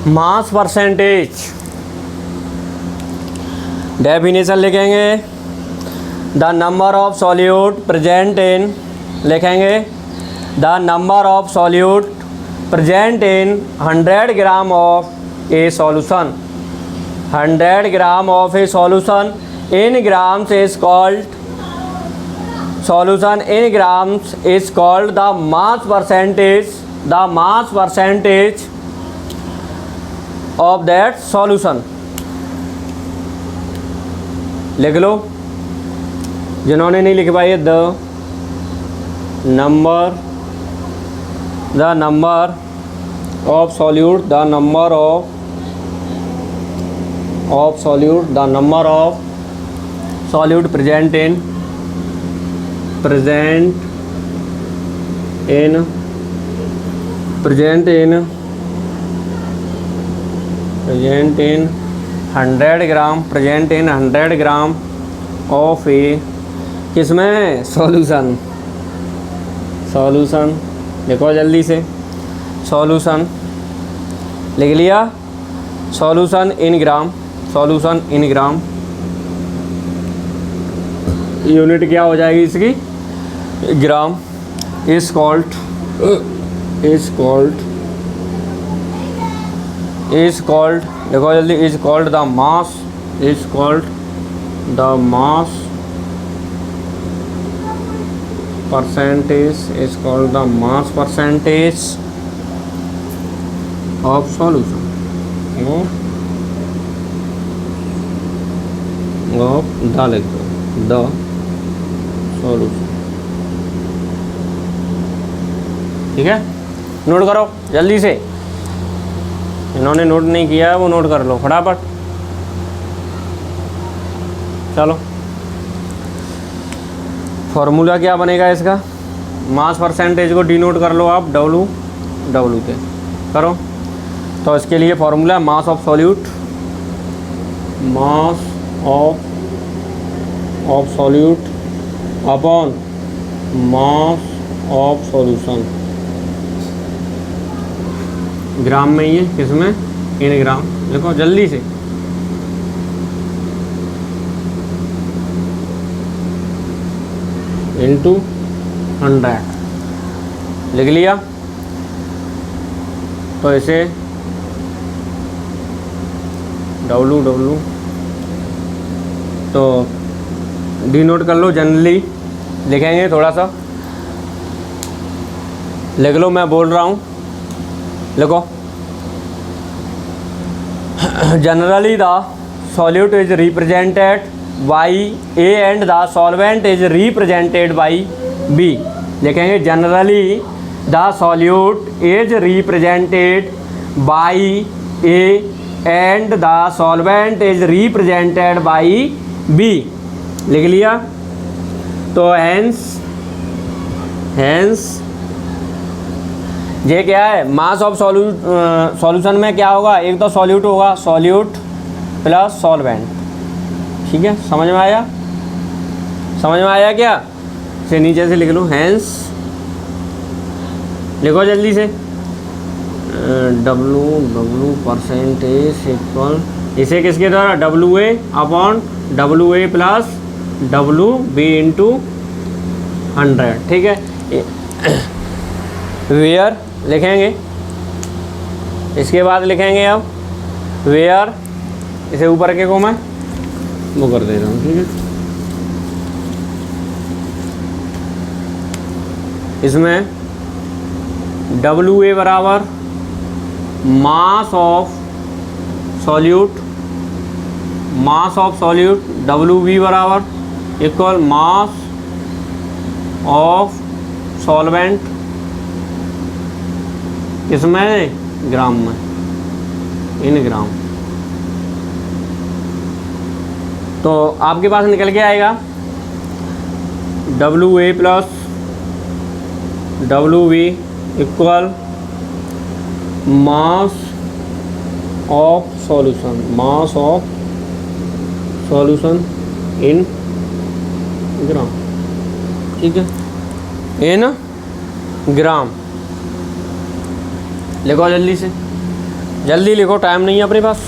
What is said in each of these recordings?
मास percentage, definition लिखेंगे the number of solute present in, लिखेंगे the number of solute present in 100 gram of a solution, 100 gram of a solution in grams is called, solution in grams is called the mass percentage, the mass percentage of that solution। लिख लो जिन्होंने नहीं लिख पाई, the number of solute, the number of solute, the number of solute present in 100 gram of a, किसमें, solution, solution देखो जल्दी से, solution लिख लिया, solution in gram, solution in gram, unit क्या हो जाएगी इसकी, ग्राम, इज कॉल्ड देखो जल्दी, is called the mass, is called the mass percentage, is called the mass percentage of solution of the, लिख दो द सॉल्यूशन। ठीक है, नोट करो जल्दी से, इन्होंने नोट नहीं किया है वो नोट कर लो फटाफट। चलो फॉर्मूला क्या बनेगा इसका, मास परसेंटेज को डिनोट कर लो आप डब्लू के करो, तो इसके लिए formula mass of solute, mass of solute upon mass of solution, gram में ही है, किसमें, इन ग्राम, देखो जल्दी से, इनटू 100 लिख लिया, तो इसे डब्लू तो डिनोट कर लो, जनरली लिखेंगे थोड़ा सा, लिख लो मैं बोल रहा हूँ, लिखो generally the solute is represented by A and the solvent is represented by B, लिखेंगे generally the solute is represented by A and the solvent is represented by B, लिख लिया, तो हैंस ये क्या है, मास ऑफ सॉल्यूशन में क्या होगा, एक तो सॉल्यूट होगा, सॉल्यूट प्लस सॉल्वेंट। ठीक है, समझ में आया क्या, इसे नीचे से लिख लो, हैंस लिखो जल्दी से, डब्लू परसेंटेज इक्वल, इसे किसके द्वारा, W A upon W A plus W B into 100। ठीक है, वेयर लिखेंगे, इसके बाद लिखेंगे अब वेयर, इसे ऊपर के को मैं वो कर दे रहा हूँ। ठीक है, इसमें डब्लू ए बराबर mass of solute, W B बराबर इक्वल मास ऑफ सॉल्वेंट, इसमें ग्राम में, इन ग्राम, तो आपके पास निकल के आएगा W A plus W B equal mass of solution in gram. ठीक है, इन ग्राम लिखो जल्दी से, जल्दी लिखो, टाइम नहीं है अपने पास,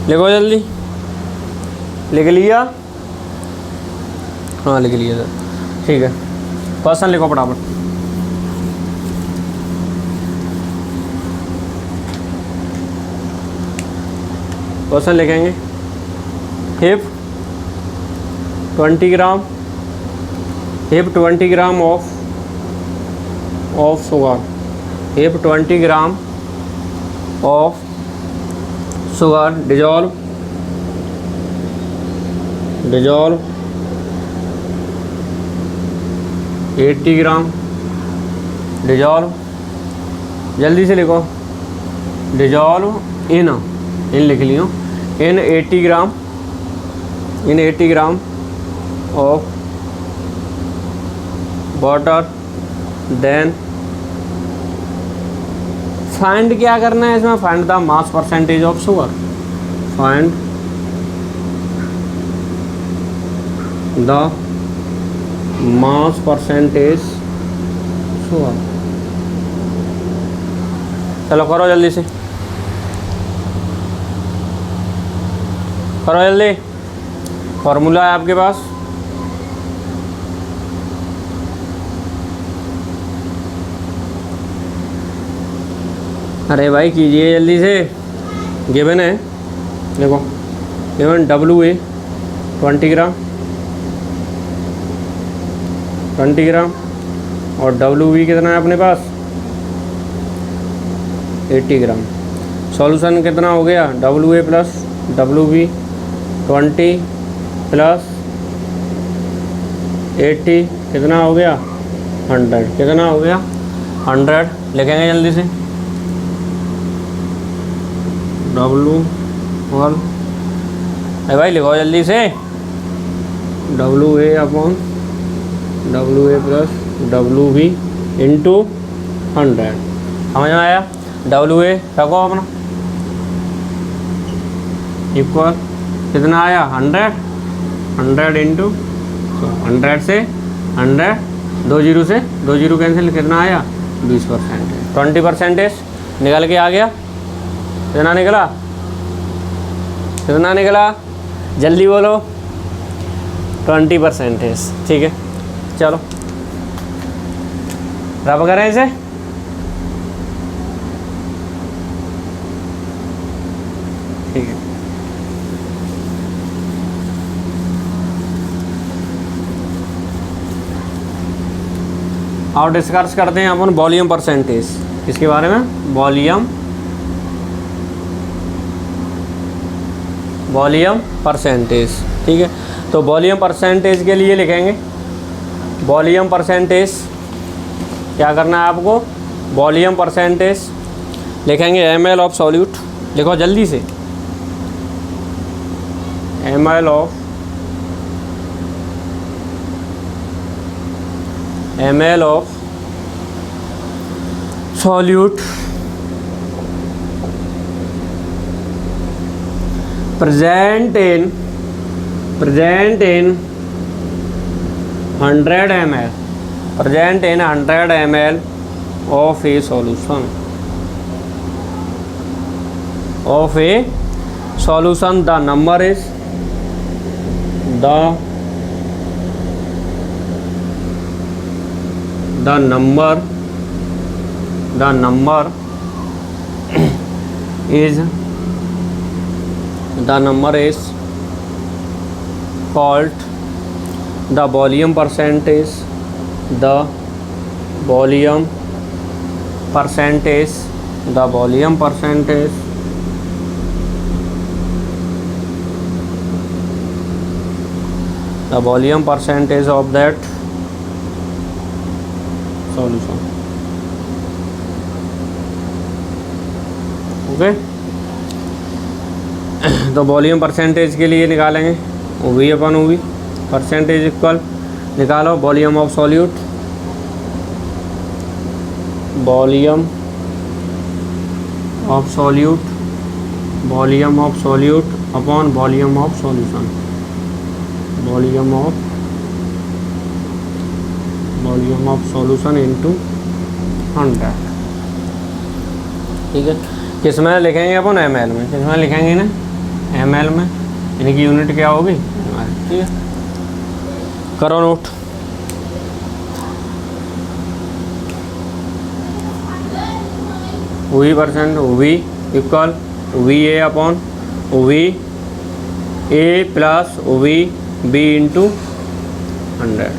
लिखो जल्दी। लिख लिया? हाँ लिख लिया सर, ठीक है। क्वेश्चन लिखो फटाफट। क्वेश्चन लिखेंगे, if 20 gram of sugar, if 20 gram of sugar dissolve 80 gram, dissolve, जल्दी से लिखो, डिजॉल्व इन लिख लियो, in 80 gram of water, then find क्या करना है इसमें, find the mass percentage of sugar, find the mass percentage sugar. चलो करो जल्दी से, करो जल्दी, फॉर्मूला है आपके पास। अरे भाई कीजिए जल्दी से, गिवन है देखो, गिवन WA 20 ग्राम और WB कितना है अपने पास 80 ग्राम। सॉल्यूशन कितना हो गया, WA प्लस WB 20 प्लस 80 कितना हो गया 100, कितना हो गया 100। लिखेंगे जल्दी से, W1, अरे भाई लिखो जल्दी से, WA upon WA plus WB into 100, समझ में आया। WA रखो अपना, इक्वल कितना आया 100 इंटू 100 से 100, 2 जीरो कैंसिल, कितना आया 20%, 20% निकल के आ गया। कितना निकला जल्दी बोलो, 20%, ठीक है। चलो रब करें इसे, ठीक है। और डिस्कस करते हैं अपन वॉल्यूम परसेंटेज, इसके बारे में, वॉल्यूम परसेंटेज, ठीक है। तो वॉल्यूम परसेंटेज के लिए लिखेंगे, वॉल्यूम परसेंटेज क्या करना है आपको, वॉल्यूम परसेंटेज लिखेंगे ml ऑफ सॉल्यूट, लिखो जल्दी से, ml of solute present in 100 ml, present in 100 ml of a solution, the number is the number is called the volume percentage, the volume percentage of that solution, okay. तो volume percentage के लिए निकालेंगे OV अपन OV, percentage equal निकालो volume of solute, volume of solute upon volume of solution, volume of solution into 100, ठीक है, किस में लिखेंगे अपन, ml में। किस में लिखेंगे ना, ml में, इनकी यूनिट क्या होगी, ठीक है। करो note. V percent V equal V A upon V A plus V B into 100।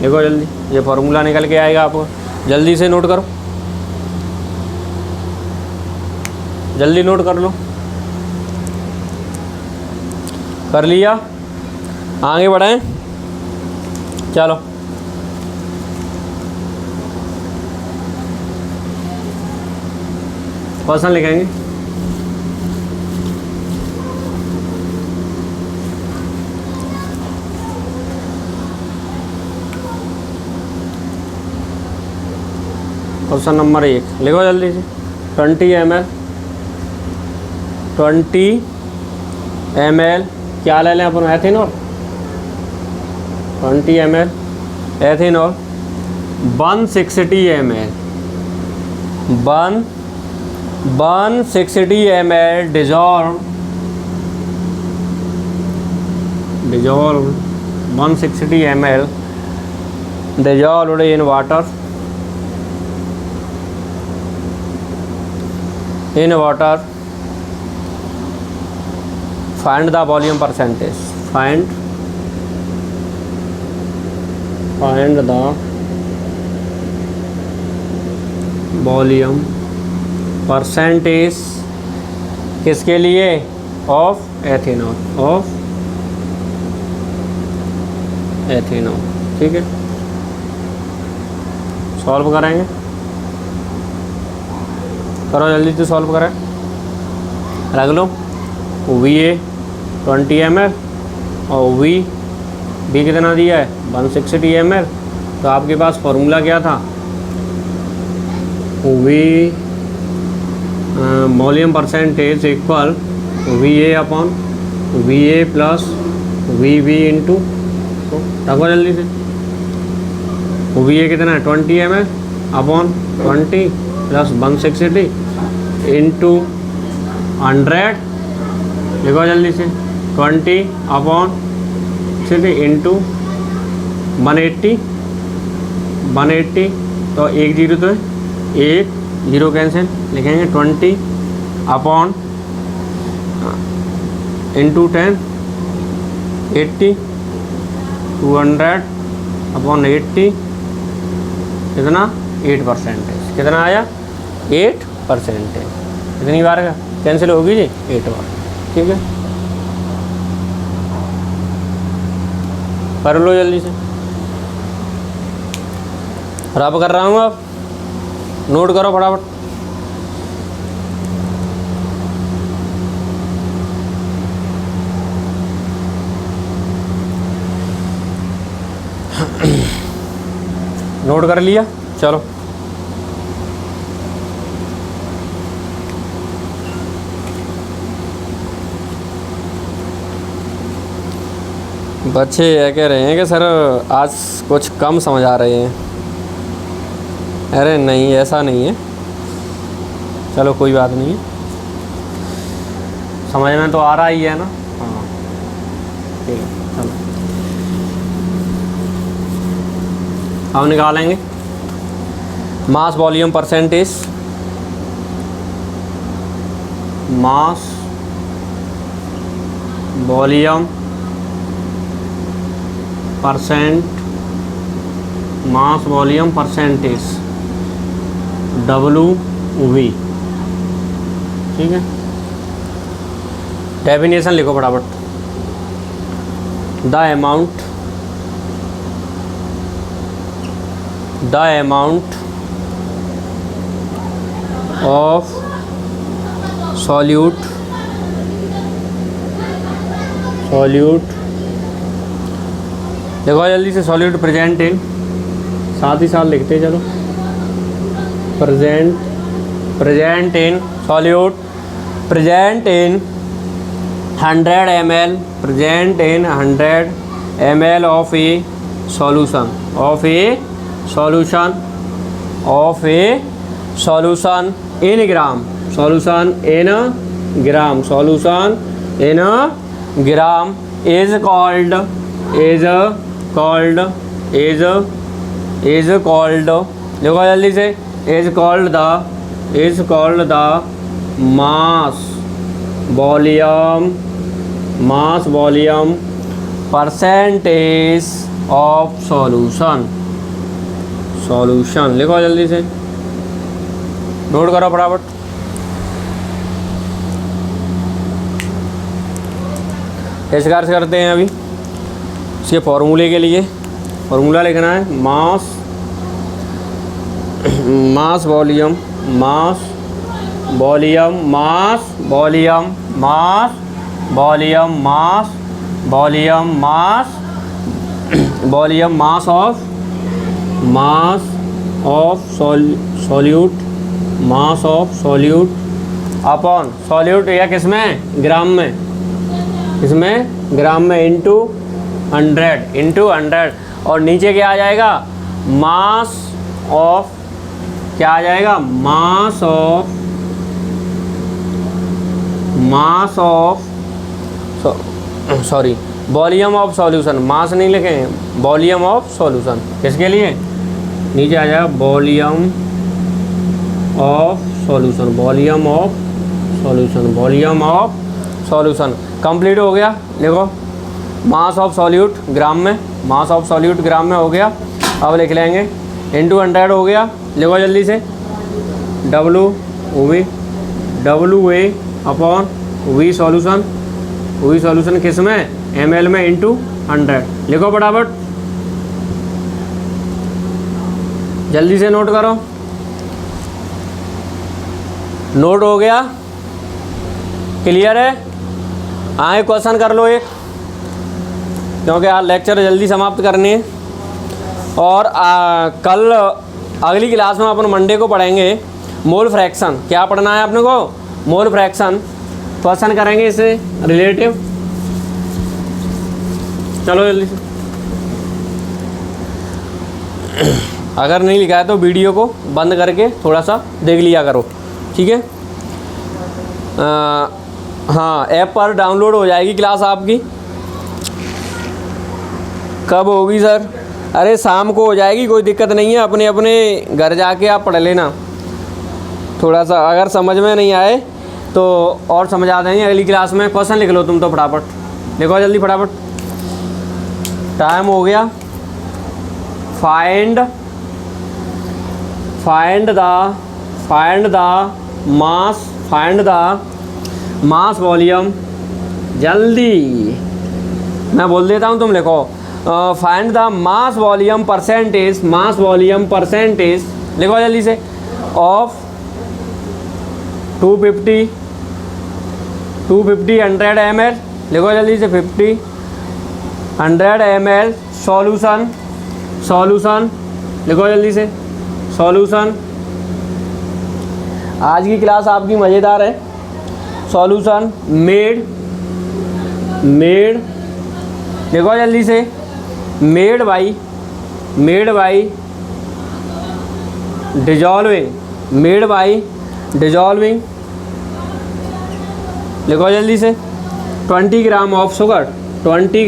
देखो जल्दी, ये फॉर्मूला निकल के आएगा आपको, जल्दी से नोट करो, जल्दी नोट कर लो। कर लिया, आगे बढ़ें, चलो। क्वेश्चन लिखेंगे। क्वेश्चन नंबर 1 लिखो जल्दी से। 20 ml क्या ले लें अपन, ethanol. 20 ml ethanol. 160 ml 160 ml dissolved 160 ml dissolved in water find the volume percentage, find the volume percentage किसके लिए, ऑफ एथेनॉल, ठीक है। सॉल्व करेंगे, करो जल्दी से सॉल्व करें। रख लो वी ए 20 ml और वी कितना दिया है, 160 ml। तो आपके पास फॉर्मूला क्या था, V volume percentage equal V A upon V A plus V B into, तो रखो जल्दी से। वी ए कितना है, 20 ml अपॉन 20 प्लस 160 इंटू 100। लिखो जल्दी से, 20 अपॉन 60 इंटू 180। तो 1 जीरो तो है, 1 जीरो कैंसिल, लिखेंगे 20 अपॉन इंटू 10 80 200 अपॉन 80 कितना 8%। कितना आया, 8%। कितनी बार का कैंसिल होगी जी, 8 बार, ठीक है। कर लो जल्दी से, रब कर रहा हूँ, अब नोट करो फटाफट। नोट कर लिया, चलो। बच्चे ये कह रहे हैं कि सर आज कुछ कम समझ आ रहे हैं। अरे नहीं, ऐसा नहीं है, चलो कोई बात नहीं है, समझ में तो आ रहा ही है ना। हाँ ठीक है, चलो हम निकालेंगे mass volume percentage. Mass volume percentage WV, ठीक है। डेफिनेशन लिखो फटाफट। द अमाउंट ऑफ सॉल्यूट देखो जल्दी से, सॉल्यूट प्रेजेंट इन, साथ ही साथ लिखते चलो, present in solute, present in 100 ml, present in 100 ml of a solution in gram, solution in gram, solution in gram is called, is called, is called, देखो जल्दी से, is called the mass volume, mass volume percentage of solution, solution लिखो जल्दी से, note करो फटाफट। इसका अर्थ करते हैं अभी इसके फॉर्मूले के लिए, फॉर्मूला लिखना है mass, mass volume, mass volume, mass volume, mass volume, mass volume, mass volume, mass of solute, mass of solute upon solute या किसमें, ग्राम में, किसमें, ग्राम में, इंटू 100, और नीचे क्या आ जाएगा, मास ऑफ, क्या आ जाएगा, mass of sorry volume of solution, mass नहीं लिखें, वॉल्यूम ऑफ सॉल्यूशन, किसके लिए, नीचे आ जाएगा volume of solution, volume of solution, volume of solution complete हो गया। देखो मास ऑफ सॉल्यूट ग्राम में, मास ऑफ सॉल्यूट ग्राम में हो गया। अब लिख लेंगे इंटू 100 हो गया, लिखो जल्दी से, W A upon V solution, V solution किस में, ml में, इंटू 100, लिखो फटाफट, जल्दी से नोट करो। नोट हो गया, क्लियर है। आए क्वेश्चन कर लो एक, क्योंकि आज लेक्चर जल्दी समाप्त करनी है, और कल अगली क्लास में अपन मंडे को पढ़ेंगे मोल फ्रैक्शन। क्या पढ़ना है अपने को, मोल फ्रैक्शन, क्वेश्चन करेंगे इससे रिलेटिव। चलो जल्दी से, अगर नहीं लिखा है तो वीडियो को बंद करके थोड़ा सा देख लिया करो, ठीक है। हाँ, ऐप पर डाउनलोड हो जाएगी क्लास आपकी। कब होगी सर? अरे शाम को हो जाएगी, कोई दिक्कत नहीं है, अपने अपने घर जाके आप पढ़ लेना। थोड़ा सा अगर समझ में नहीं आए तो और समझा देंगे अगली क्लास में। क्वेश्चन लिख लो तुम तो फटाफट, लिखो जल्दी फटाफट, टाइम हो गया। फाइंड द मास वॉल्यूम, जल्दी मैं बोल देता हूँ, तुम लिखो। Find the mass volume percentage, mass volume percentage लिखो जल्दी से, ऑफ 250 100 ml, लिखो जल्दी से, 50 100 ml सॉल्यूशन लिखो जल्दी से, सॉल्यूशन। आज की क्लास आपकी मज़ेदार है। सॉल्यूशन मेड देखो जल्दी से, मेड बाई डिजॉल्विंग, लिखो जल्दी से, 20 gram of sugar, 20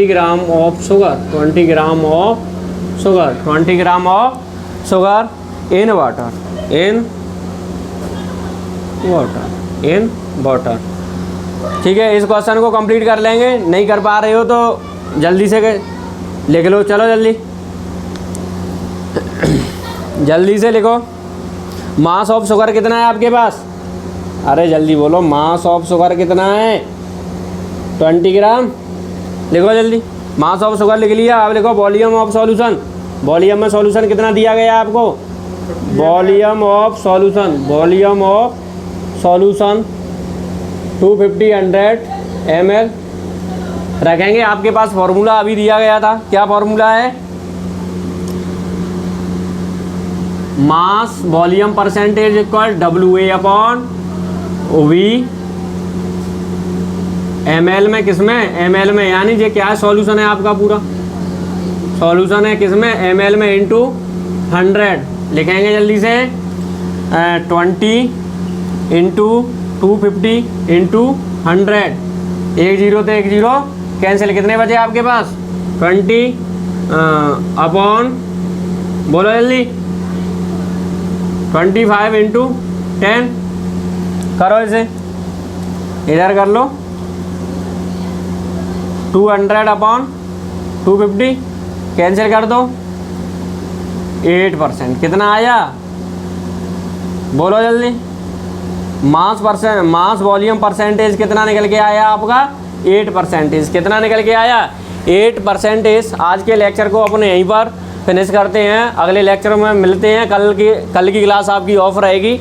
gram of sugar in water, ठीक है। इस क्वेश्चन को कंप्लीट कर लेंगे, नहीं कर पा रहे हो तो जल्दी से लिख लो, चलो जल्दी से लिखो। मास ऑफ शुगर कितना है आपके पास? अरे जल्दी बोलो, मास ऑफ शुगर कितना है? 20 ग्राम, लिखो जल्दी। मास ऑफ शुगर लिख लिया। अब लिखो वॉल्यूम ऑफ सॉल्यूशन, वॉल्यूम में सॉल्यूशन कितना दिया गया आपको? वॉल्यूम ऑफ सॉल्यूशन 250 100 ml रखेंगे। आपके पास फॉर्मूला अभी दिया गया था, क्या फॉर्मूला है? Mass volume percentage equal WA upon V, ml में, किसमें? ml में, यानी ये क्या है? सॉल्यूशन है आपका पूरा, सॉल्यूशन है किसमें? ml में इंटू 100, लिखेंगे जल्दी से 20 इंटू 250 इंटू 100, एक जीरो तो एक जीरो कैंसिल, कितने बचे आपके पास 20 अपॉन, बोलो जल्दी, 25 इंटू 10, करो इसे, इधर कर लो, 200 अपॉन 250 कैंसिल कर दो, 8%, कितना आया बोलो जल्दी, मास वॉल्यूम परसेंटेज कितना निकल के आया आपका 8%, कितना निकल के आया 8%। आज के लेक्चर को अपने यहीं पर फिनिश करते हैं, अगले लेक्चर में मिलते हैं। कल की क्लास आपकी ऑफ रहेगी।